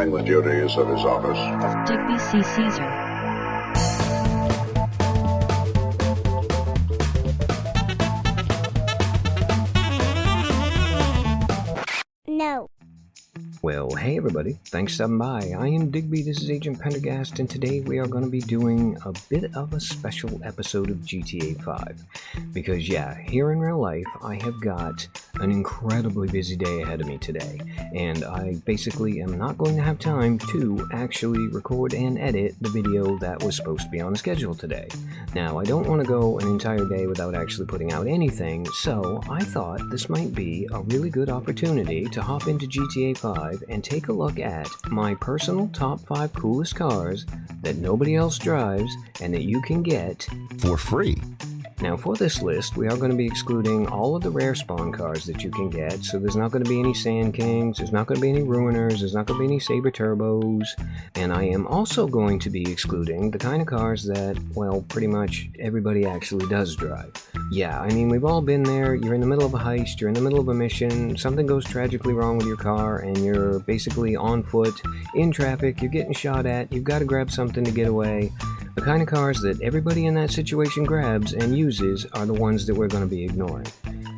performing the duties of his office. Digby C. Caesar. No. Well, hey everybody, thanks for stopping by. I am Digby, this is Agent Pendergast, and today we are going to be doing a bit of a special episode of GTA 5. Because yeah, here in real life, I have got an incredibly busy day ahead of me today, and I basically am not going to have time to actually record and edit the video that was supposed to be on the schedule today. Now, I don't want to go an entire day without actually putting out anything, so I thought this might be a really good opportunity to hop into GTA 5 and take a look at my personal top 5 coolest cars that nobody else drives and that you can get for free. Now for this list, we are going to be excluding all of the rare spawn cars that you can get, so there's not going to be any Sand Kings, there's not going to be any Ruiners, there's not going to be any Saber Turbos, and I am also going to be excluding the kind of cars that, well, pretty much everybody actually does drive. Yeah, I mean, we've all been there, you're in the middle of a heist, you're in the middle of a mission, something goes tragically wrong with your car, and you're basically on foot, in traffic, you're getting shot at, you've got to grab something to get away. The kind of cars that everybody in that situation grabs and uses are the ones that we're going to be ignoring.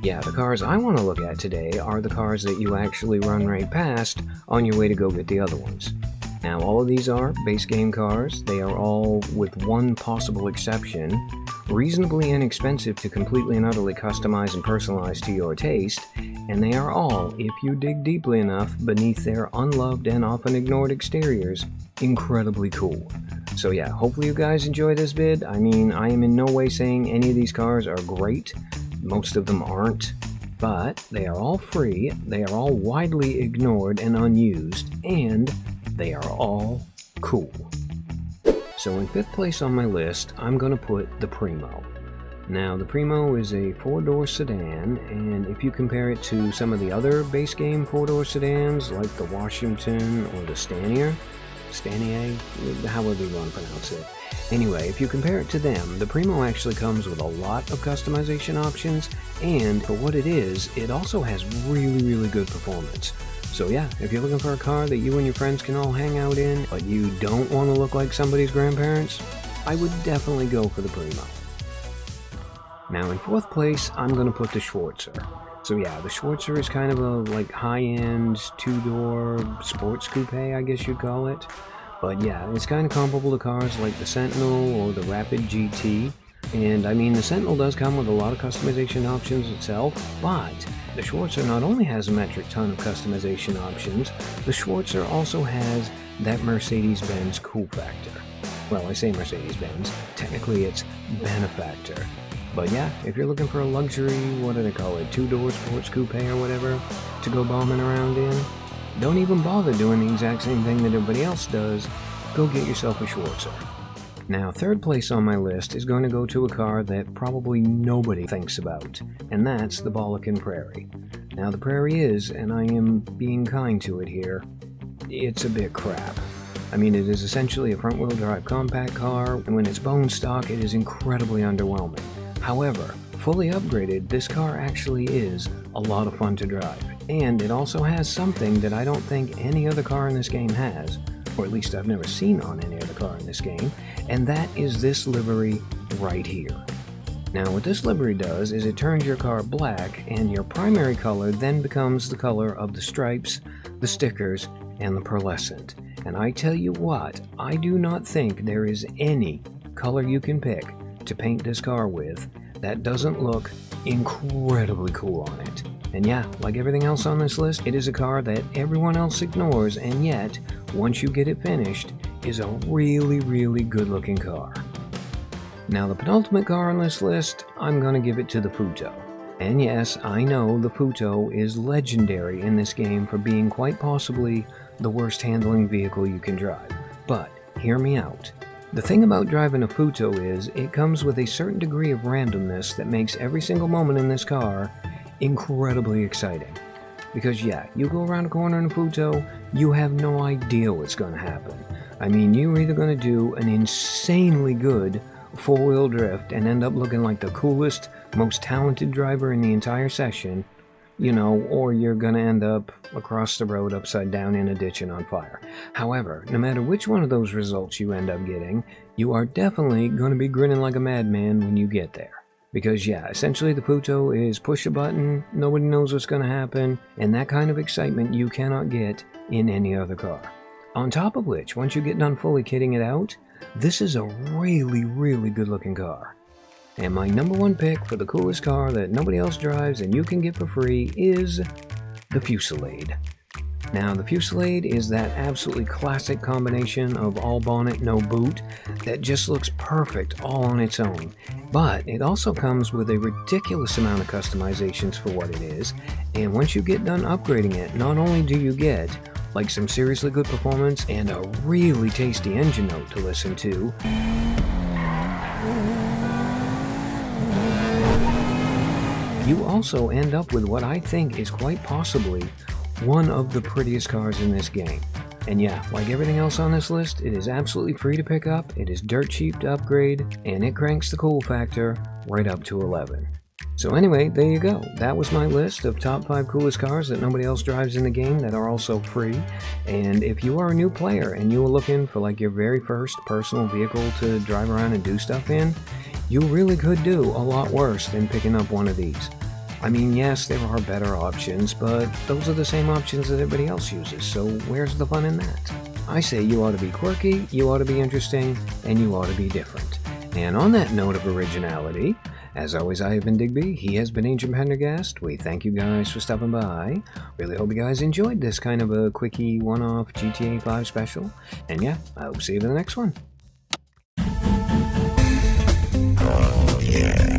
Yeah, the cars I want to look at today are the cars that you actually run right past on your way to go get the other ones. Now, all of these are base game cars. They are all, with one possible exception, reasonably inexpensive to completely and utterly customize and personalize to your taste, and they are all, if you dig deeply enough beneath their unloved and often ignored exteriors, incredibly cool. So yeah, hopefully you guys enjoy this vid. I mean, I am in no way saying any of these cars are great. Most of them aren't. But they are all free, they are all widely ignored and unused, and they are all cool. So in 5th place on my list, I'm going to put the Primo. Now, the Primo is a 4-door sedan, and if you compare it to some of the other base game 4-door sedans, like the Washington or the Stanier, however you want to pronounce it. Anyway, if you compare it to them, the Primo actually comes with a lot of customization options, and for what it is, it also has really good performance. So yeah, if you're looking for a car that you and your friends can all hang out in, but you don't want to look like somebody's grandparents, I would definitely go for the Primo. Now in 4th place, I'm going to put the Schwarzer. So yeah, the Schwarzer is kind of a like high-end 2-door sports coupe, I guess you'd call it. But yeah, it's kind of comparable to cars like the Sentinel or the Rapid GT. And I mean, the Sentinel does come with a lot of customization options itself, but the Schwarzer not only has a metric ton of customization options, the Schwarzer also has that Mercedes-Benz cool factor. Well, I say Mercedes-Benz, technically it's benefactor. But yeah, if you're looking for a luxury, what do they call it, 2-door sports coupe or whatever, to go bombing around in, don't even bother doing the exact same thing that everybody else does, go get yourself a Schwarzer. Now, 3rd place on my list is going to go to a car that probably nobody thinks about, and that's the Prairie. Now, the Prairie is, and I am being kind to it here, it's a bit crap. I mean, it is essentially a front-wheel drive compact car, and when it's bone stock, it is incredibly underwhelming. However, fully upgraded, this car actually is a lot of fun to drive. And it also has something that I don't think any other car in this game has, or at least I've never seen on any other car in this game, and that is this livery right here. Now what this livery does is it turns your car black, and your primary color then becomes the color of the stripes, the stickers, and the pearlescent. And I tell you what, I do not think there is any color you can pick to paint this car with that doesn't look incredibly cool on it. And yeah, like everything else on this list, it is a car that everyone else ignores, and yet, once you get it finished, is a really good looking car. Now the penultimate car on this list, I'm gonna give it to the Futo. And yes, I know the Futo is legendary in this game for being quite possibly the worst handling vehicle you can drive. But, hear me out. The thing about driving a Futo is, it comes with a certain degree of randomness that makes every single moment in this car incredibly exciting. Because yeah, you go around a corner in a Futo, you have no idea what's going to happen. I mean, you're either going to do an insanely good 4-wheel drift and end up looking like the coolest, most talented driver in the entire session, or you're gonna end up across the road upside down in a ditch and on fire. However, no matter which one of those results you end up getting, you are definitely gonna be grinning like a madman when you get there. Because yeah, essentially the Futo is push a button, nobody knows what's gonna happen, and that kind of excitement you cannot get in any other car. On top of which, once you get done fully kitting it out, this is a really, really good looking car. And my number one pick for the coolest car that nobody else drives and you can get for free is the Fusilade. Now, the Fusilade is that absolutely classic combination of all bonnet, no boot that just looks perfect all on its own. But it also comes with a ridiculous amount of customizations for what it is, and once you get done upgrading it, not only do you get like some seriously good performance and a really tasty engine note to listen to, you also end up with what I think is quite possibly one of the prettiest cars in this game. And yeah, like everything else on this list, it is absolutely free to pick up, it is dirt cheap to upgrade, and it cranks the cool factor right up to 11. So anyway, there you go. That was my list of top 5 coolest cars that nobody else drives in the game that are also free. And if you are a new player and you are looking for like your very first personal vehicle to drive around and do stuff in, you really could do a lot worse than picking up one of these. I mean, yes, there are better options, but those are the same options that everybody else uses, so where's the fun in that? I say you ought to be quirky, you ought to be interesting, and you ought to be different. And on that note of originality, as always, I have been Digby, he has been Ancient Pendergast. We thank you guys for stopping by. Really hope you guys enjoyed this kind of a quickie one-off GTA 5 special. And yeah, I hope to see you in the next one. Oh, yeah.